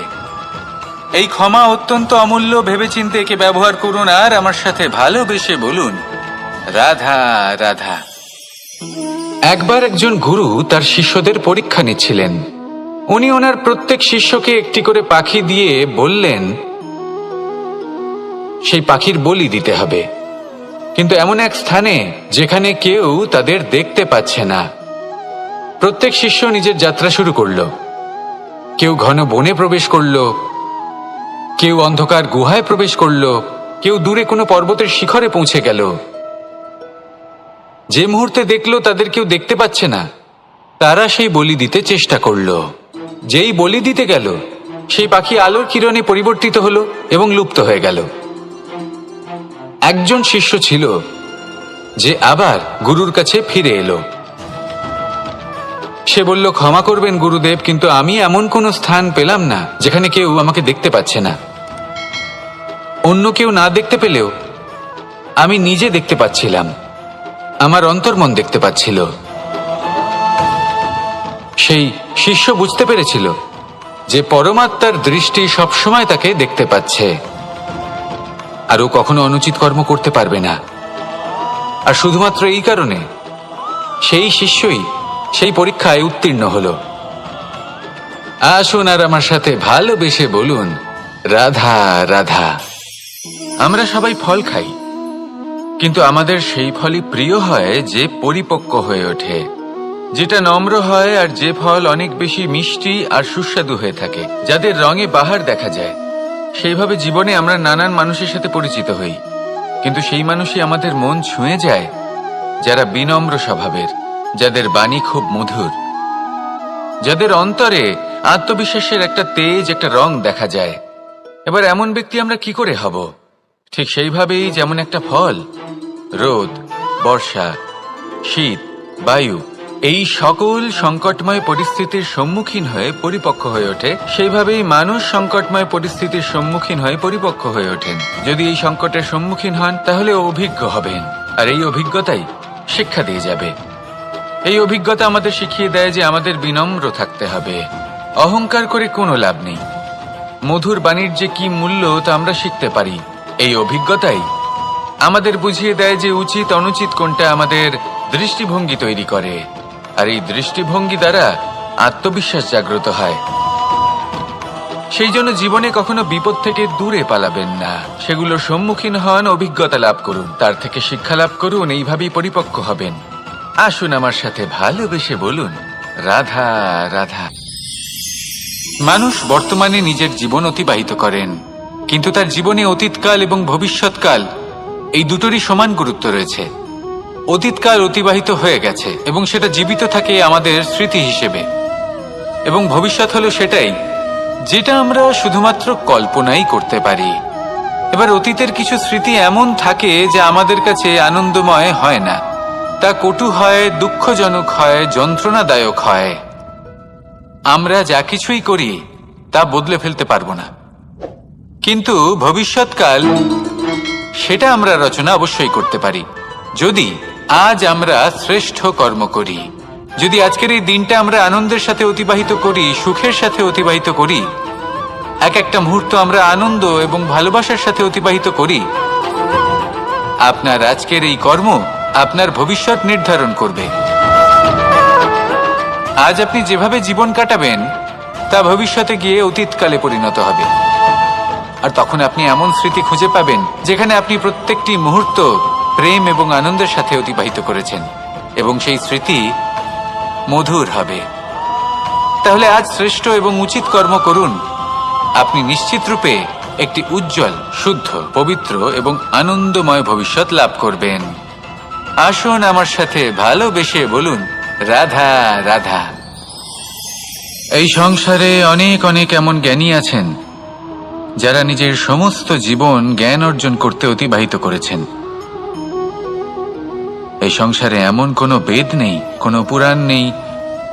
এই ক্ষমা অত্যন্ত অমূল্য। ভেবেচিন্তে একে ব্যবহার করুন, আর আমার সাথে ভালোবেসে বলুন, রাধা রাধা। একবার একজন গুরু তার শিষ্যদের পরীক্ষা নিচ্ছিলেন। উনি ওনার প্রত্যেক শিষ্যকে একটি করে পাখি দিয়ে বললেন, সেই পাখির বলি দিতে হবে, কিন্তু এমন এক স্থানে যেখানে কেউ তাদের দেখতে পাচ্ছে না। প্রত্যেক শিষ্য নিজের যাত্রা শুরু করল। কেউ ঘন বনে প্রবেশ করল, কেউ অন্ধকার গুহায় প্রবেশ করল, কেউ দূরে কোনো পর্বতের শিখরে পৌঁছে গেল। যে মুহূর্তে দেখলো তাদের কেউ দেখতে পাচ্ছে না, তারা সেই বলি দিতে চেষ্টা করল। যেই বলি দিতে গেল, সেই পাখি আলোর কিরণে পরিবর্তিত হলো এবং লুপ্ত হয়ে গেল। একজন শিষ্য ছিল যে আবার গুরুর কাছে ফিরে এলো। সে বলল, ক্ষমা করবেন গুরুদেব, কিন্তু আমি এমন কোনো স্থান পেলাম না যেখানে কেউ আমাকে দেখতে পাচ্ছে না। অন্য কেউ না দেখতে পেলেও আমি নিজে দেখতে পাচ্ছিলাম, আমার অন্তর্মন দেখতে পাচ্ছিল। সেই শিষ্য বুঝতে পেরেছিল যে পরমাত্মার দৃষ্টি সবসময় তাকে দেখতে পাচ্ছে, আর ও কখনো অনুচিত কর্ম করতে পারবে না। আর শুধুমাত্র এই কারণে সেই শিষ্যই সেই পরীক্ষায় উত্তীর্ণ হল। আসুন আর আমার সাথে ভালোবেসে বলুন, রাধা রাধা। আমরা সবাই ফল খাই, কিন্তু আমাদের সেই ফলই প্রিয় হয় যে পরিপক্ক হয়ে ওঠে, যেটা নম্র হয়, আর যে ফল অনেক বেশি মিষ্টি আর সুস্বাদু হয়ে থাকে, যাদের রঙে বাহার দেখা যায়। সেইভাবে জীবনে আমরা নানান মানুষের সাথে পরিচিত হই, কিন্তু সেই মানুষই আমাদের মন ছুঁয়ে যায় যারা বিনম্র স্বভাবের, যাদের বাণী খুব মধুর, যাদের অন্তরে আত্মবিশ্বাসের একটা তেজ, একটা রং দেখা যায়। এবার এমন ব্যক্তি আমরা কি করে হব? ঠিক সেইভাবেই যেমন একটা ফল রোদ, বর্ষা, শীত, বায়ু এই সকল সংকটময় পরিস্থিতির সম্মুখীন হয়ে পরিপক্ক হয়ে ওঠে, সেইভাবেই মানুষ সংকটময় পরিস্থিতির সম্মুখীন হয়ে পরিপক্ক হয়ে ওঠেন। যদি এই সংকটের সম্মুখীন হন, তাহলে অভিজ্ঞ হবেন, আর এই অভিজ্ঞতাই শিক্ষা দিয়ে যাবে। এই অভিজ্ঞতা আমাদের শিখিয়ে দেয় যে আমাদের বিনম্র থাকতে হবে। অহংকার করে কোনো লাভ নেই। মধুর বাণীর যে কি মূল্য তা আমরা শিখতে পারি। এই অভিজ্ঞতাই আমাদের বুঝিয়ে দেয় যে উচিত অনুচিত কোনটা, আমাদের দৃষ্টিভঙ্গি তৈরি করে, আর এই দৃষ্টিভঙ্গি দ্বারা আত্মবিশ্বাস জাগ্রত হয়। সেই জন্য জীবনে কখনো বিপদ থেকে দূরে পালাবেন না, সেগুলোর সম্মুখীন হন, অভিজ্ঞতা লাভ করুন, তার থেকে শিক্ষা লাভ করুন, এইভাবেই পরিপক্ক হবেন। আসুন আমার সাথে ভালোবেসে বলুন, রাধা রাধা। মানুষ বর্তমানে নিজের জীবন অতিবাহিত করেন, কিন্তু তার জীবনে অতীতকাল এবং ভবিষ্যৎকাল এই দুটোরই সমান গুরুত্ব রয়েছে। অতীতকাল অতিবাহিত হয়ে গেছে এবং সেটা জীবিত থাকে আমাদের স্মৃতি হিসেবে, এবং ভবিষ্যৎ হলো সেটাই যেটা আমরা শুধুমাত্র কল্পনাই করতে পারি। এবার অতীতের কিছু স্মৃতি এমন থাকে যা আমাদের কাছে আনন্দময় হয় না, তা কটু হয়, দুঃখজনক হয়, যন্ত্রণাদায়ক হয়। আমরা যা কিছুই করি তা বদলে ফেলতে পারবো না, কিন্তু ভবিষ্যৎকাল সেটা আমরা রচনা অবশ্যই করতে পারি, যদি আজ আমরা শ্রেষ্ঠ কর্ম করি। যদি আজকের এই দিনটা আমরা আনন্দের সাথে অতিবাহিত করি, সুখের সাথে অতিবাহিত করি, এক একটা মুহূর্ত আমরা আনন্দ এবং ভালোবাসার সাথে অতিবাহিত করি, আপনার আজকের এই কর্ম আপনার ভবিষ্যৎ নির্ধারণ করবে। আজ আপনি যেভাবে জীবন কাটাবেন তা ভবিষ্যতে গিয়ে অতীতকালে পরিণত হবে, আর তখন আপনি এমন স্মৃতি খুঁজে পাবেন যেখানে আপনি প্রত্যেকটি মুহূর্ত প্রেম এবং আনন্দের সাথে অতিবাহিত করেছেন, এবং সেই স্মৃতি মধুর হবে। তাহলে আজ শ্রেষ্ঠ এবং উচিত কর্ম করুন, আপনি নিশ্চিত রূপে একটি উজ্জ্বল, শুদ্ধ, পবিত্র এবং আনন্দময় ভবিষ্যৎ লাভ করবেন। আসুন আমার সাথে ভালোবেসে বলুন, রাধা রাধা। এই সংসারে অনেক অনেক এমন জ্ঞানী আছেন যারা নিজের সমস্ত জীবন জ্ঞান অর্জন করতে অতিবাহিত করেছেন। এই সংসারে এমন কোনো বেদ নেই, কোনো পুরাণ নেই,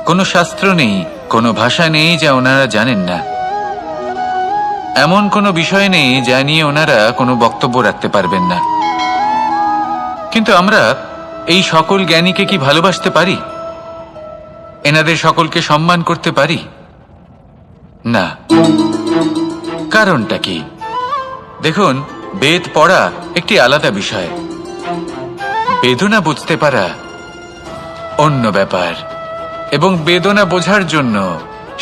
কোনো শাস্ত্র নেই, কোনো ভাষা নেই যা ওনারা জানেন না। এমন কোনো বিষয় নেই যা নিয়ে ওনারা কোনো বক্তব্য রাখতে পারবেন না। কিন্তু আমরা এই সকল জ্ঞানীকে কি ভালোবাসতে পারি? এনাদের সকলকে সম্মান করতে পারি না। কারণটা কি? দেখুন, বেদ পড়া একটি আলাদা বিষয়, বেদনা বুঝতে পারা অন্য ব্যাপার। এবং বেদনা বোঝার জন্য,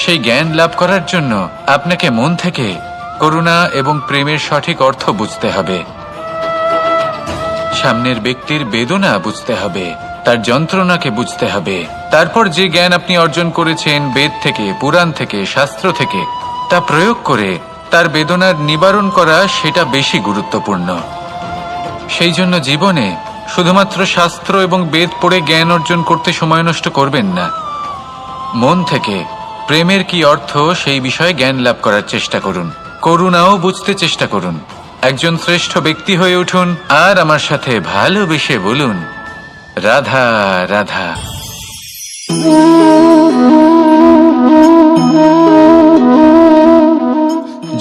সেই জ্ঞান লাভ করার জন্য আপনাকে মন থেকে করুণা এবং প্রেমের সঠিক অর্থ বুঝতে হবে। সামনের ব্যক্তির বেদনা বুঝতে হবে, তার যন্ত্রণাকে বুঝতে হবে। তারপর যে জ্ঞান আপনি অর্জন করেছেন বেদ থেকে, পুরাণ থেকে, শাস্ত্র থেকে, তা প্রয়োগ করে তার বেদনার নিবারণ করা, সেটা বেশি গুরুত্বপূর্ণ। সেই জন্য জীবনে শুধুমাত্র শাস্ত্র এবং বেদ পড়ে জ্ঞান অর্জন করতে সময় নষ্ট করবেন না। মন থেকে প্রেমের কি অর্থ সেই বিষয়ে জ্ঞান লাভ করার চেষ্টা করুন, করুণাও বুঝতে চেষ্টা করুন। একজন শ্রেষ্ঠ ব্যক্তি হয়ে উঠুন, আর আমার সাথে ভালোবেসে বলুন, রাধা রাধা।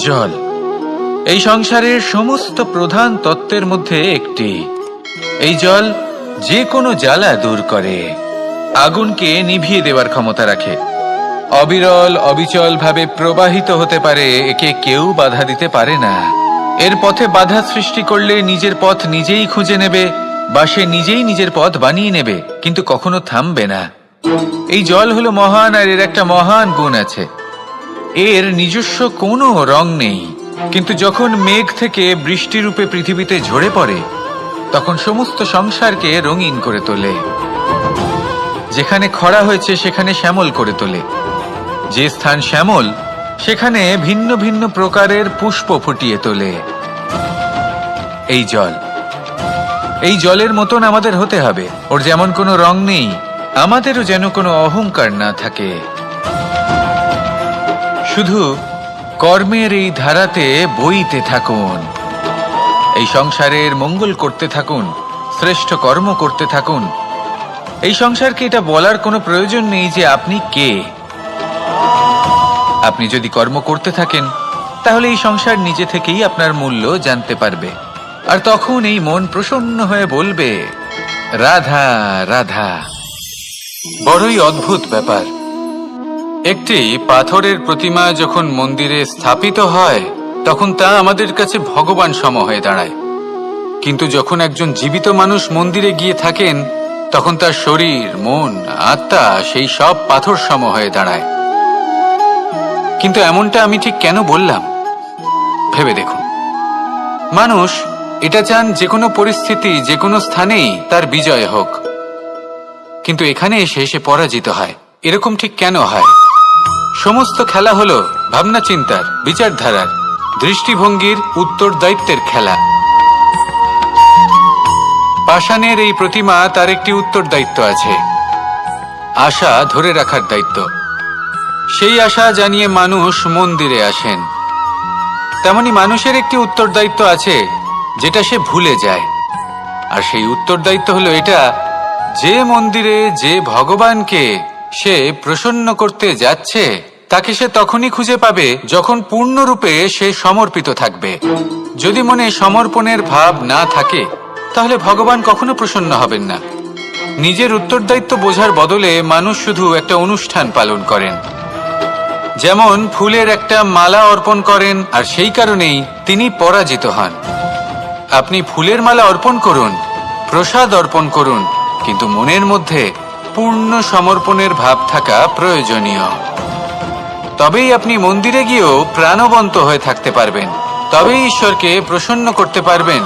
জল এই সংসারের সমস্ত প্রধান তত্ত্বের মধ্যে একটি। এই জল যে কোনো জ্বালা দূর করে, আগুনকে নিভিয়ে দেওয়ার ক্ষমতা রাখে, অবিরল অবিচল ভাবে প্রবাহিত হতে পারে, একে কেউ বাধা দিতে পারে না। এর পথে বাধা সৃষ্টি করলে নিজের পথ নিজেই খুঁজে নেবে, বা সে নিজেই নিজের পথ বানিয়ে নেবে, কিন্তু কখনো থামবে না। এই জল হলো মহান, আর এর একটা মহান গুণ আছে, এর নিজস্ব কোনো রং নেই। কিন্তু যখন মেঘ থেকে বৃষ্টি রূপে পৃথিবীতে ঝরে পড়ে, তখন সমস্ত সংসারকে রঙিন করে তোলে। যেখানে খরা হয়েছে সেখানে শ্যামল করে তোলে, যে স্থান শ্যামল সেখানে ভিন্ন ভিন্ন প্রকারের পুষ্প ফুটিয়ে তোলে। এই জল, এই জলের মতন আমাদের হতে হবে। ওর যেমন কোনো রং নেই, আমাদেরও যেন কোনো অহংকার না থাকে। শুধু কর্মের এই ধারাতে বইতে থাকুন, এই সংসারের মঙ্গল করতে থাকুন, শ্রেষ্ঠ কর্ম করতে থাকুন। এই সংসারকে এটা বলার কোনো প্রয়োজন নেই যে আপনি কে। আপনি যদি কর্ম করতে থাকেন, তাহলে এই সংসার নিজে থেকেই আপনার মূল্য জানতে পারবে, আর তখন এই মন প্রসন্ন হয়ে বলবে, রাধা রাধা। বড়ই অদ্ভুত ব্যাপার, একটি পাথরের প্রতিমা যখন মন্দিরে স্থাপিত হয়, তখন তা আমাদের কাছে ভগবান সম হয়ে দাঁড়ায়। কিন্তু যখন একজন জীবিত মানুষ মন্দিরে গিয়ে থাকেন, তখন তার শরীর, মন, আত্মা সেই সব পাথর সম হয়ে দাঁড়ায়। কিন্তু এমনটা আমি ঠিক কেন বললাম ভেবে দেখুন। মানুষ এটা চান যে কোনো পরিস্থিতি, যে কোনো স্থানেই তার বিজয় হোক, কিন্তু এখানে এসে সে পরাজিত হয়। এরকম ঠিক কেন হয়? সমস্ত খেলা হলো ভাবনা চিন্তার, বিচারধারার, দৃষ্টিভঙ্গির, উত্তরদায়িত্বের খেলা। পাষাণের এই প্রতিমা, তার একটি উত্তরদায়িত্ব আছে, আশা ধরে রাখার দায়িত্ব। সেই আশা জানিয়ে মানুষ মন্দিরে আসেন। তেমনি মানুষের একটি উত্তরদায়িত্ব আছে যেটা সে ভুলে যায়। আর সেই উত্তরদায়িত্ব হলো এটা, যে মন্দিরে যে ভগবানকে সে প্রসন্ন করতে যাচ্ছে তাকে সে তখনই খুঁজে পাবে যখন পূর্ণরূপে সে সমর্পিত থাকবে। যদি মনে সমর্পণের ভাব না থাকে তাহলে ভগবান কখনো প্রসন্ন হবেন না। নিজের উত্তরদায়িত্ব বোঝার বদলে মানুষ শুধু একটা অনুষ্ঠান পালন করেন। যেমন ফুলের একটা মালা অর্পণ করেন, আর সেই কারণেই তিনি পরাজিত হন। আপনি ফুলের মালা অর্পণ করুন, প্রসাদ অর্পণ করুন, কিন্তু মনের মধ্যে পূর্ণ সমর্পণের ভাব থাকা প্রয়োজনীয়। তবেই আপনি মন্দিরে গিয়েও প্রাণবন্ত হয়ে থাকতে পারবেন, তবেই ঈশ্বরকে প্রসন্ন করতে পারবেন।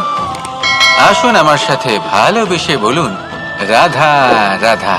আসুন আমার সাথে ভালোবেসে বলুন, রাধা রাধা।